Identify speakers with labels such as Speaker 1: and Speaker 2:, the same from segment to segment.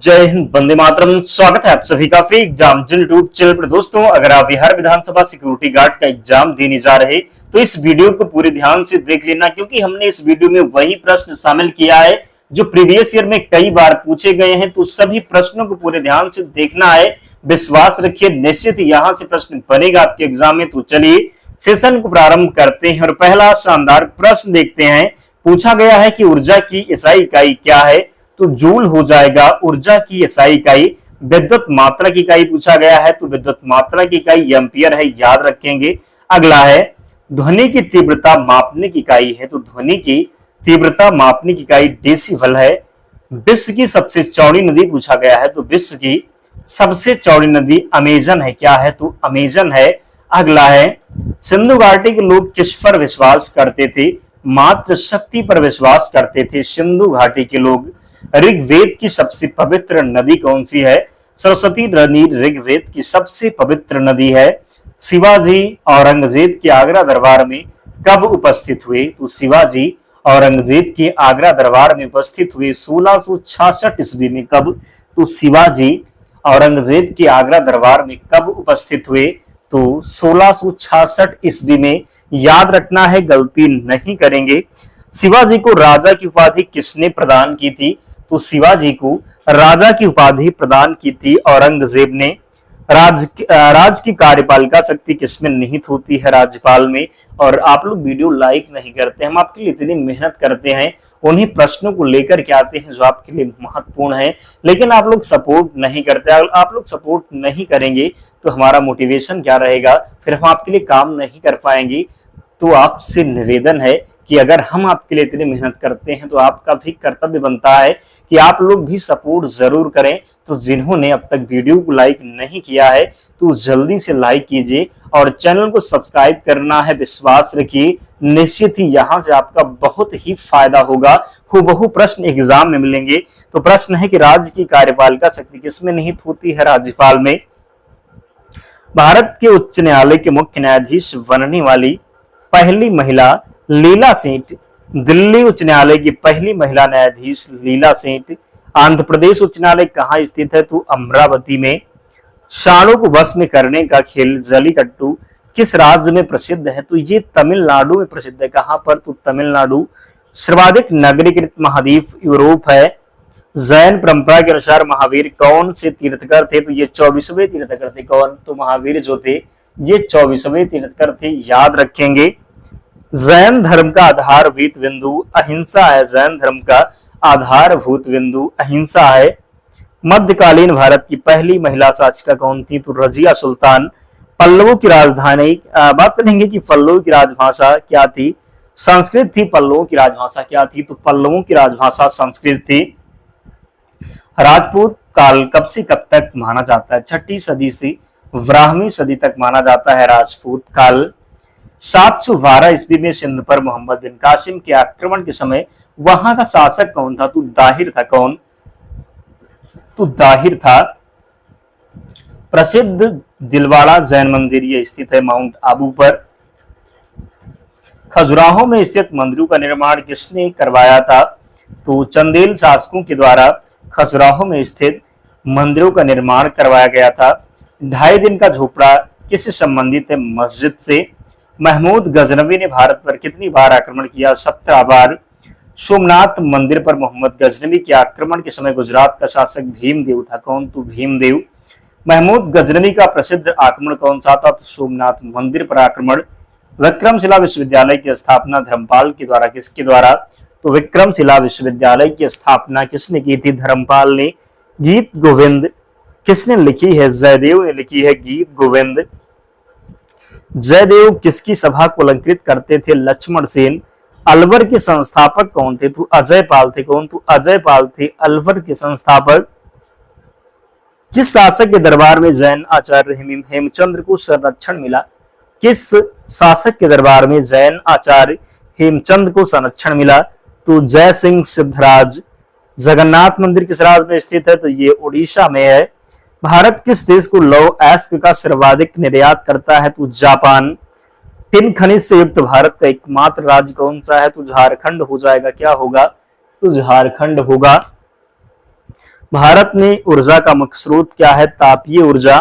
Speaker 1: जय हिंद, वंदे मातरम। स्वागत है आप सभी का फ्री एग्जाम यूट्यूब चैनल पर। दोस्तों, अगर आप बिहार विधानसभा सिक्योरिटी गार्ड का एग्जाम देने जा रहे तो इस वीडियो को पूरे ध्यान से देख लेना, क्योंकि हमने इस वीडियो में वही प्रश्न शामिल किया है जो प्रीवियस ईयर में कई बार पूछे गए हैं। तो सभी प्रश्नों को पूरे ध्यान से देखना है। विश्वास रखिए, निश्चित यहाँ से प्रश्न बनेगा आपके एग्जाम में। तो चलिए सेशन को प्रारंभ करते हैं और पहला शानदार प्रश्न देखते हैं। पूछा गया है कि ऊर्जा की एसआई इकाई क्या है, तो जूल हो जाएगा ऊर्जा की एसआई इकाई। विद्युत मात्रा की इकाई पूछा गया है, तो विद्युत मात्रा की इकाई एम्पियर है, याद रखेंगे। अगला है ध्वनि की तीव्रता मापने की इकाई है, तो ध्वनि की तीव्रता मापने की इकाई डेसिबल है। विश्व की सबसे चौड़ी नदी पूछा गया है, तो विश्व की सबसे चौड़ी नदी अमेजन है, क्या है, तो अमेजन है। अगला है सिंधु घाटी के लोग किस पर विश्वास करते थे, मात्र शक्ति पर विश्वास करते थे सिंधु घाटी के लोग। ऋग्वेद की सबसे पवित्र नदी कौन सी है, सरस्वती नदी ऋग्वेद की सबसे पवित्र नदी है। शिवाजी औरंगजेब के आगरा दरबार में कब उपस्थित हुए, तो शिवाजी औरंगजेब के आगरा दरबार में उपस्थित हुए 1666 ईस्वी में। कब, तो शिवाजी औरंगजेब के आगरा दरबार में कब उपस्थित हुए, तो 1666 ईस्वी में। याद रखना है, गलती नहीं करेंगे। शिवाजी को राजा की उपाधि किसने प्रदान की थी, तो शिवाजी को राजा की उपाधि प्रदान की थी औरंगजेब ने। राज की कार्यपालिका शक्ति किसमें निहित होती है, राज्यपाल में। और आप लोग वीडियो लाइक नहीं करते, हम आपके लिए इतनी मेहनत करते हैं, उन्हीं प्रश्नों को लेकर के आते हैं जो आपके लिए महत्वपूर्ण है, लेकिन आप लोग सपोर्ट नहीं करते। आप लोग सपोर्ट नहीं करेंगे तो हमारा मोटिवेशन क्या रहेगा, फिर हम आपके लिए काम नहीं कर पाएंगे। तो आपसे निवेदन है कि अगर हम आपके लिए इतनी मेहनत करते हैं तो आपका भी कर्तव्य बनता है कि आप लोग भी सपोर्ट जरूर करें। तो जिन्होंने अब तक वीडियो को लाइक नहीं किया है तो जल्दी से लाइक कीजिए और चैनल को सब्सक्राइब करना है। विश्वास रखिए, निश्चित ही यहाँ से आपका बहुत ही फायदा होगा। हूबहू प्रश्न एग्जाम में मिलेंगे। तो प्रश्न है कि राज्य की कार्यपालिका शक्ति किसमें निहित होती है, राज्यपाल में। भारत के उच्च न्यायालय के मुख्य न्यायाधीश बनने वाली पहली महिला लीला सेठ। दिल्ली उच्च न्यायालय की पहली महिला न्यायाधीश लीला सेठ। आंध्र प्रदेश उच्च न्यायालय कहाँ स्थित है, तो अमरावती में। सांडों को वश में करने का खेल जलीकट्टू किस राज्य में प्रसिद्ध है, तो ये तमिलनाडु में प्रसिद्ध है। कहां पर, तो तमिलनाडु। सर्वाधिक नगरीकृत महाद्वीप यूरोप है। जैन परंपरा के अनुसार महावीर कौन से तीर्थकर थे, तो ये 24वें तीर्थकर थे। कौन, तो महावीर जो थे ये 24वें तीर्थकर थे, याद रखेंगे। जैन धर्म का आधारभूत बिंदु अहिंसा है। जैन धर्म का आधारभूत बिंदु अहिंसा है। मध्यकालीन भारत की पहली महिला शासिका कौन थी, तो रजिया सुल्तान। पल्लवों की राजधानी बात करेंगे कि पल्लवों की राजभाषा क्या थी, संस्कृत थी। पल्लवों की राजभाषा क्या थी, तो पल्लवों की राजभाषा संस्कृत थी। राजपूत काल कब से कब तक माना जाता है, 6ठी सदी से 12वीं सदी तक माना जाता है राजपूत काल। 712 ईस्वी में सिंध पर मोहम्मद बिन कासिम के आक्रमण के समय वहां का शासक कौन था, तो दाहिर था। कौन, तो दाहिर था। प्रसिद्ध दिलवाड़ा जैन मंदिर ये स्थित है माउंट आबू पर। खजुराहो में स्थित मंदिरों का निर्माण किसने करवाया था, तो चंदेल शासकों के द्वारा खजुराहो में स्थित मंदिरों का निर्माण करवाया गया था। 2.5 दिन का झोपड़ा किससे संबंधित है, मस्जिद से। महमूद गजनवी ने भारत पर कितनी बार आक्रमण किया, 17 बार। सोमनाथ मंदिर पर मोहम्मद गजनवी के आक्रमण के समय गुजरात का शासक भीमदेव था। कौन, तो भीमदेव। महमूद गजनवी का प्रसिद्ध आक्रमण कौन सा था, तो सोमनाथ मंदिर पर आक्रमण। विक्रमशिला विश्वविद्यालय की स्थापना धर्मपाल के द्वारा किसके द्वारा, तो विक्रमशिला विश्वविद्यालय की स्थापना किसने की थी, धर्मपाल ने। गीत गोविंद किसने लिखी है, जयदेव ने लिखी है गीत गोविंद। जयदेव किसकी सभा को अलंकृत करते थे, लक्ष्मण सेन। अलवर के संस्थापक कौन थे, तो अजय पाल थे। कौन, तो अजय पाल थे अलवर के संस्थापक। किस शासक के दरबार में जैन आचार्य हेमचंद्र को संरक्षण मिला, किस शासक के दरबार में जैन आचार्य हेमचंद को संरक्षण मिला, तो जय सिंह सिद्धराज। जगन्नाथ मंदिर किस राज्य में स्थित है, तो ये उड़ीसा में है। भारत किस देश को लौह अयस्क का सर्वाधिक निर्यात करता है, तो जापान। टिन खनिज से युक्त भारत का एकमात्र राज्य कौन सा है, तो झारखंड हो जाएगा। क्या होगा, तो झारखंड होगा। भारत में ऊर्जा का मुख्य स्रोत क्या है? तापीय ऊर्जा।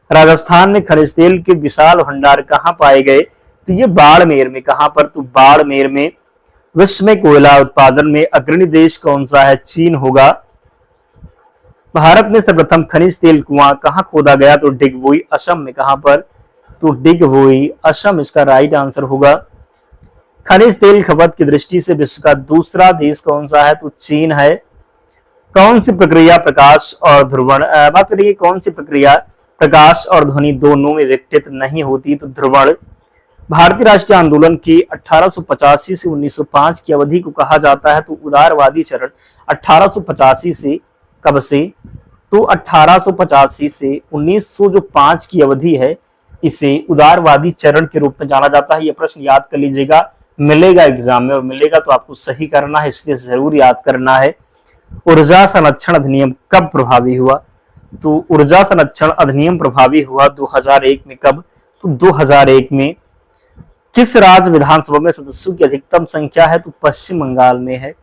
Speaker 1: राजस्थान में खनिज तेल के विशाल भंडार कहाँ पाए गए? तो ये बाड़मेर में। कहां पर? तो बाड़मेर में। विश्व में कोयला उत्पादन में अग्रणी देश कौन सा है? चीन होगा। भारत में सर्वप्रथम खनिज तेल कुआं कहां खोदा गया? तो डिगबोई, असम में। कहां पर? तो डिगबोई, असम इसका राइट आंसर होगा। खनिज तेल खपत की दृष्टि से विश्व का दूसरा देश कौन सा है? तो चीन है। कौन सी प्रक्रिया प्रकाश और ध्रुवण बात करिए, कौन सी प्रक्रिया प्रकाश और ध्वनि दोनों में विघटित नहीं होती? तो ध्रुवण। भारतीय राष्ट्रीय आंदोलन की 1885 से 1905 की अवधि को कहा जाता है? तो उदारवादी चरण। 1885 से कब से? तो 1885 से 1905 की अवधि है, इसे उदारवादी चरण के रूप में जाना जाता है। यह प्रश्न याद कर लीजिएगा, मिलेगा एग्जाम में, और मिलेगा तो आपको सही करना है, इसलिए जरूर याद करना है। ऊर्जा संरक्षण अधिनियम कब प्रभावी हुआ? तो ऊर्जा संरक्षण अधिनियम प्रभावी हुआ 2001 में। कब? तो 2001 में। किस राज्य विधानसभा में सदस्यों की अधिकतम संख्या है? तो पश्चिम बंगाल में है।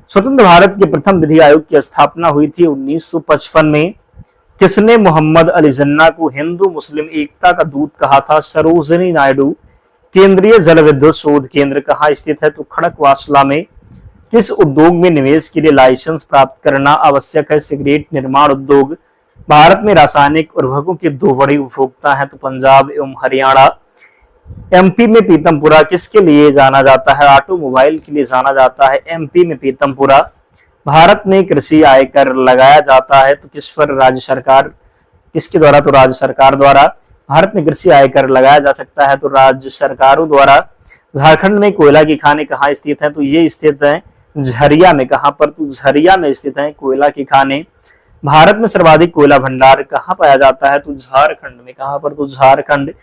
Speaker 1: स्वतंत्र भारत के प्रथम विधि आयोग की स्थापना हुई थी 1955 में। किसने मोहम्मद अली जिन्ना को हिंदू मुस्लिम एकता का दूत कहा था? सरोजिनी नायडू। केंद्रीय जल विद्युत शोध केंद्र कहाँ स्थित है? तो खड़कवासला में। किस उद्योग में निवेश के लिए लाइसेंस प्राप्त करना आवश्यक है? सिगरेट निर्माण उद्योग। भारत में रासायनिक उर्वरकों के दो बड़े उपभोक्ता हैं? तो पंजाब एवं हरियाणा। एमपी में पीतमपुरा किसके लिए जाना जाता है? ऑटोमोबाइल के लिए जाना जाता है एमपी में पीतमपुरा। भारत में कृषि आयकर लगाया जाता है तो किस पर? राज्य सरकार। किसके द्वारा? तो राज्य सरकार द्वारा। भारत में कृषि आयकर लगाया जा सकता है तो राज्य सरकारों द्वारा। झारखंड में कोयला की खानें कहाँ स्थित है? तो ये स्थित है झरिया में। कहां पर? तो झरिया में स्थित है कोयला की खानें। भारत में सर्वाधिक कोयला भंडार कहाँ पाया जाता है? तो झारखंड में। कहां पर? तो झारखंड।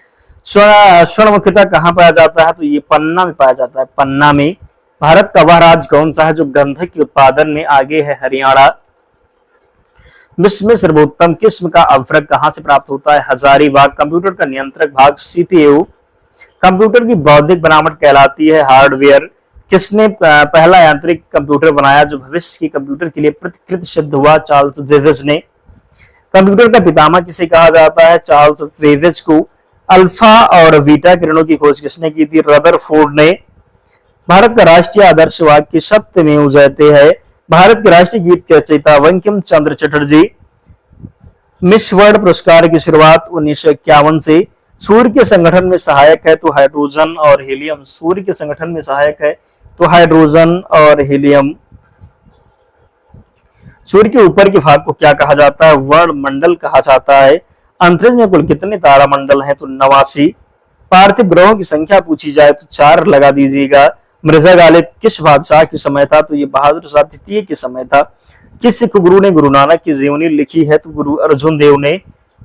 Speaker 1: स्वर्ण मुख्यतः कहाँ पाया जाता है? तो ये पन्ना में पाया जाता है, पन्ना में। भारत का वह राज्य कौन सा है जो गंधक के उत्पादन में आगे है? हरियाणा। विश्व में सर्वोत्तम किस्म का अवफरक कहां से प्राप्त होता है? हजारीबाग। कंप्यूटर का नियंत्रक भाग सीपीयू। कंप्यूटर की बौद्धिक बनावट कहलाती है हार्डवेयर। किसने पहला यांत्रिक कंप्यूटर बनाया जो भविष्य के कंप्यूटर के लिए प्रतिकृत सिद्ध हुआ? चार्ल्स बेबेज ने। कंप्यूटर का पितामह किसे कहा जाता है? चार्ल्स बेबेज को। अल्फा और बीटा किरणों की खोज किसने की थी? रदरफोर्ड ने। भारत का राष्ट्रीय आदर्श वाक्य सत्यमेव जयते है। भारत के राष्ट्रीय गीत के रचयिता बंकिम चंद्र चटर्जी। मिस वर्ल्ड पुरस्कार की शुरुआत 1951 से। सूर्य के संगठन में सहायक है तो हाइड्रोजन और हीलियम। सूर्य के संगठन में सहायक है तो हाइड्रोजन और हीलियम। सूर्य के ऊपर के भाग को क्या कहा जाता है? वर्णमंडल कहा जाता है। अंतरिक्ष में कुल कितने तारामंडल हैं? तो 89। पार्थिव ग्रहों की संख्या पूछी जाए तो 4 लगा दीजिएगा। मिर्जा गालिब किस बादशाह के समय था? तो ये बहादुर शाह द्वितीय के समय था। किस सिख गुरु ने गुरु नानक की जीवनी लिखी है? तो गुरु अर्जुन देव ने।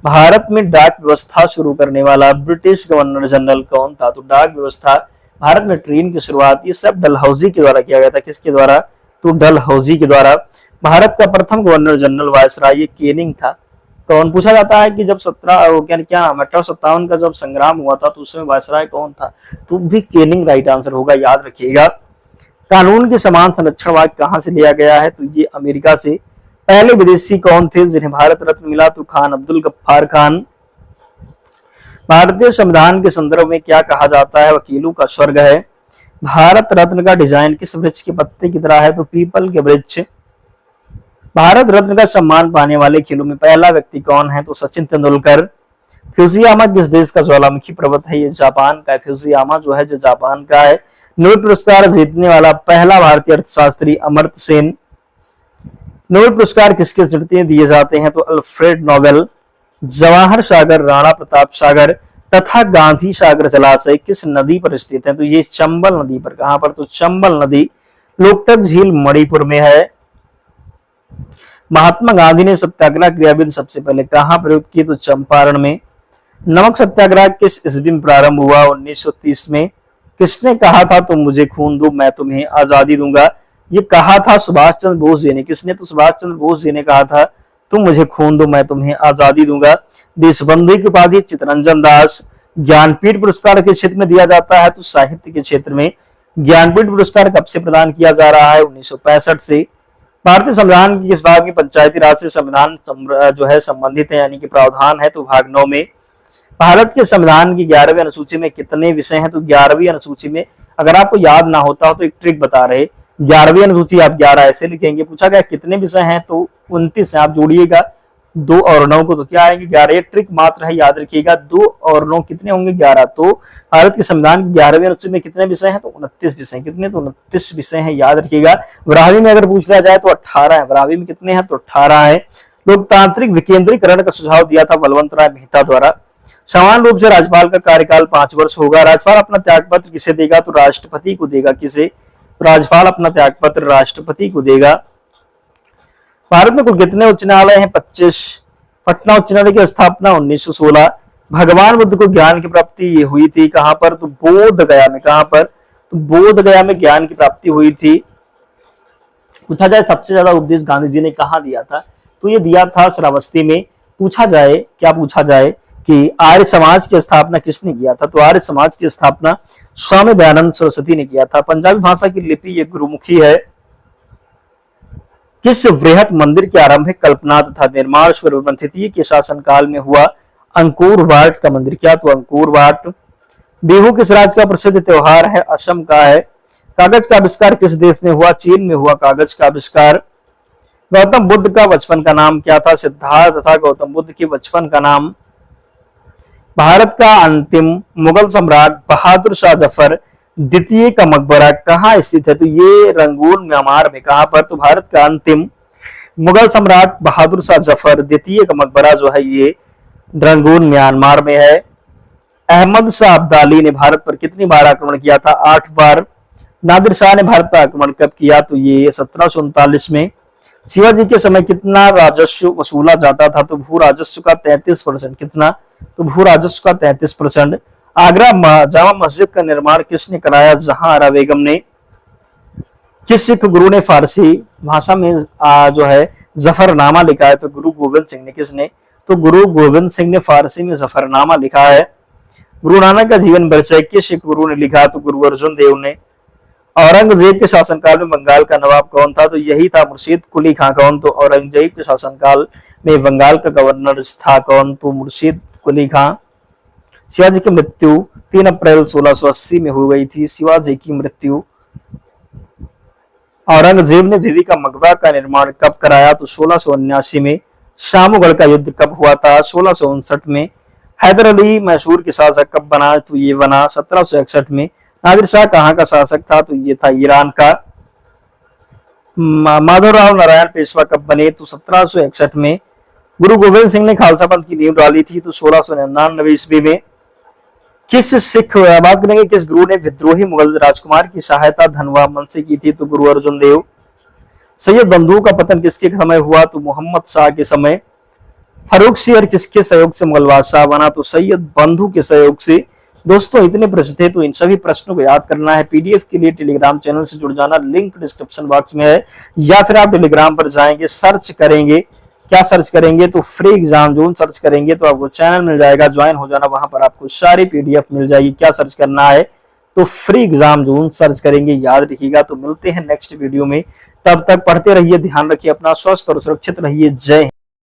Speaker 1: भारत में डाक व्यवस्था शुरू करने वाला ब्रिटिश गवर्नर जनरल कौन था? तो डाक व्यवस्था, भारत में ट्रेन की शुरुआत ये सब डलहौजी के द्वारा किया गया था। किसके द्वारा? तो डलहौजी के द्वारा। भारत का प्रथम गवर्नर जनरल वायसराय केनिंग था। कौन? पूछा जाता है कि जब 1857 का जब संग्राम हुआ था तो उसमें वायसराय कौन था? तो भी केनिंग राइट आंसर होगा, याद रखिएगा। कानून के समान संरक्षण वाक्य कहां से लिया गया है? तो ये अमेरिका से। पहले विदेशी कौन थे जिन्हें भारत रत्न मिला? तो खान अब्दुल गफ्फार खान। भारतीय संविधान के संदर्भ में क्या कहा जाता है? वकीलों का स्वर्ग है। भारत रत्न का डिजाइन किस वृक्ष के पत्ते की तरह है? तो पीपल के वृक्ष। भारत रत्न का सम्मान पाने वाले खेलों में पहला व्यक्ति कौन है? तो सचिन तेंदुलकर। फ्यूजियामा किस देश का ज्वालामुखी पर्वत है? ये जापान का है। फ्यूजियामा जो है जो जापान का है। नोबेल पुरस्कार जीतने वाला पहला भारतीय अर्थशास्त्री अमर्त्य सेन। नोबेल पुरस्कार किसके स्मृति में दिए जाते हैं? तो अल्फ्रेड नोबेल। जवाहर सागर, राणा प्रताप सागर तथा गांधी सागर जलाशय किस नदी पर स्थित है? तो ये चंबल नदी पर। कहां पर? तो चंबल नदी। लोकतक झील मणिपुर में है। महात्मा गांधी ने सत्याग्रह क्रियाविधि सबसे पहले कहां प्रयोग की? तो चंपारण में। नमक सत्याग्रह किस ईस्वी में प्रारंभ हुआ? 1930 में। किसने कहा था तुम मुझे खून दो मैं तुम्हें आजादी दूंगा? ये कहा था सुभाष चंद्र बोस जी ने। किसने? तो सुभाष चंद्र बोस जी ने कहा था तुम मुझे खून दो मैं तुम्हें आजादी दूंगा। देशबंधु की उपाधि चित्तरंजन दास। ज्ञानपीठ पुरस्कार किस क्षेत्र में दिया जाता है? तो साहित्य के क्षेत्र में। ज्ञानपीठ पुरस्कार कब से प्रदान किया जा रहा है? 1965 से। भारतीय संविधान की किस भाग में पंचायती राज से संविधान जो है संबंधित है, यानी कि प्रावधान है, तो भाग 9 में। भारत के संविधान की 11वीं अनुसूची में कितने विषय हैं, तो 11वीं अनुसूची में, अगर आपको याद ना होता हो तो एक ट्रिक बता रहे, 11वीं अनुसूची आप 11 ऐसे लिखेंगे, पूछा गया कितने विषय हैं तो 29 है, आप जोड़िएगा 2 और 9 को तो क्या आएंगे 11। ये ट्रिक मात्र है, याद रखिएगा 2 और 9 कितने होंगे 11। तो भारत के संविधान की 11वीं अनुच्छेद में कितने विषय हैं तो 29 विषय। कितने तो 29 विषय हैं, याद रखिएगा। 12वीं में अगर पूछ लिया जाए तो 18 है, 12वीं में कितने हैं तो 18 है। लोकतांत्रिक विकेंद्रीकरण का सुझाव दिया था बलवंत राय मेहता द्वारा। समान रूप से राज्यपाल का कार्यकाल 5 वर्ष होगा। राज्यपाल अपना त्यागपत्र किसे देगा तो राष्ट्रपति को देगा। किसे? राज्यपाल अपना त्यागपत्र राष्ट्रपति को देगा। भारत में कुल कितने उच्च न्यायालय हैं? 25। पटना उच्च न्यायालय की स्थापना 1916। भगवान बुद्ध को ज्ञान की प्राप्ति हुई थी कहां पर? तो बोध गया में। कहां पर? तो बोध गया में ज्ञान की प्राप्ति हुई थी। पूछा जाए सबसे ज्यादा उपदेश गांधी जी ने कहा दिया था, तो ये दिया था श्रावस्ती में। पूछा जाए, क्या पूछा जाए कि आर्य समाज की स्थापना किसने किया था? तो आर्य समाज की स्थापना स्वामी दयानंद सरस्वती ने किया था। पंजाबी भाषा की लिपि ये गुरुमुखी है। किस वृहत मंदिर की आरंभिक कल्पना तथा निर्माण सूर्यवंशी के शासनकाल में हुआ? अंकोर वाट का मंदिर। क्या? तो अंकोर वाट। बिहू किस राज्य का प्रसिद्ध त्योहार है? असम का है। कागज का आविष्कार किस देश में हुआ? चीन में हुआ कागज का आविष्कार। गौतम बुद्ध का बचपन का नाम क्या था? सिद्धार्थ तथा गौतम बुद्ध के बचपन का नाम। भारत का अंतिम मुगल सम्राट बहादुर शाह जफर द्वितीय का मकबरा कहाँ स्थित है? तो ये रंगून म्यांमार में। कहां पर? तो भारत का अंतिम मुगल सम्राट बहादुर शाह जफर द्वितीय का मकबरा जो है ये रंगून म्यांमार में है। अहमद शाह अब्दाली ने भारत पर कितनी बार आक्रमण किया था? 8 बार। नादिर शाह ने भारत पर आक्रमण कब किया? तो ये 1739 में। शिवाजी के समय कितना राजस्व वसूला जाता था? तो भू राजस्व का 33%। कितना? तो भू राजस्व का 33%। आगरा जामा मस्जिद का निर्माण किसने कराया? जहांआरा बेगम ने। किस सिख गुरु ने फारसी भाषा में जो है जफरनामा लिखा है? तो गुरु गोविंद सिंह ने। किसने? तो गुरु गोविंद सिंह ने फारसी में जफरनामा लिखा है। गुरु नानक का जीवन परिचय किस सिख गुरु ने लिखा? तो गुरु अर्जुन देव ने। औरंगजेब के शासनकाल में बंगाल का नवाब कौन था? तो यही था मुर्शीद कुली खां। कौन? तो औरंगजेब के शासनकाल में बंगाल का गवर्नर था कौन? तो मुर्शीद कुली खां। शिवाजी की मृत्यु 3 अप्रैल 1680 में हो गई थी। शिवाजी की मृत्यु। औरंगजेब ने बीवी का मकबरा का निर्माण कब कराया? तो 1679 में। शामगढ़ का युद्ध कब हुआ था? 1659 में। हैदर अली मैसूर के शासक कब बना? तो ये बना 1761 में। नादिर शाह कहाँ का शासक था? तो ये था ईरान का। माधवराव नारायण पेशवा कब बने? तो 1761 में। गुरु गोविंद सिंह ने खालसा पंथ की नींव डाली थी तो 1699 ईस्वी में। किस सिख बात करेंगे किस गुरु ने विद्रोही मुगल राजकुमार की सहायता धनवा मन से की थी? तो गुरु अर्जुन देव। सैयद बंधु का पतन किसके समय हुआ? तो मोहम्मद शाह के समय। फर्रुख सिंह किसके सहयोग से मुगल बादशाह बना? तो सैयद बंधु के सहयोग से। दोस्तों इतने प्रश्न थे, तो इन सभी प्रश्नों को याद करना है। पीडीएफ के लिए टेलीग्राम चैनल से जुड़ जाना, लिंक डिस्क्रिप्शन बॉक्स में है, या फिर आप टेलीग्राम पर जाएंगे, सर्च करेंगे, क्या सर्च करेंगे तो फ्री एग्जाम जोन सर्च करेंगे तो आपको चैनल मिल जाएगा, ज्वाइन हो जाना, वहां पर आपको सारी पीडीएफ मिल जाएगी। क्या सर्च करना है तो फ्री एग्जाम जोन सर्च करेंगे, याद रखिएगा। तो मिलते हैं नेक्स्ट वीडियो में, तब तक पढ़ते रहिए, ध्यान रखिए अपना, स्वस्थ और सुरक्षित रहिए। जय हिंद।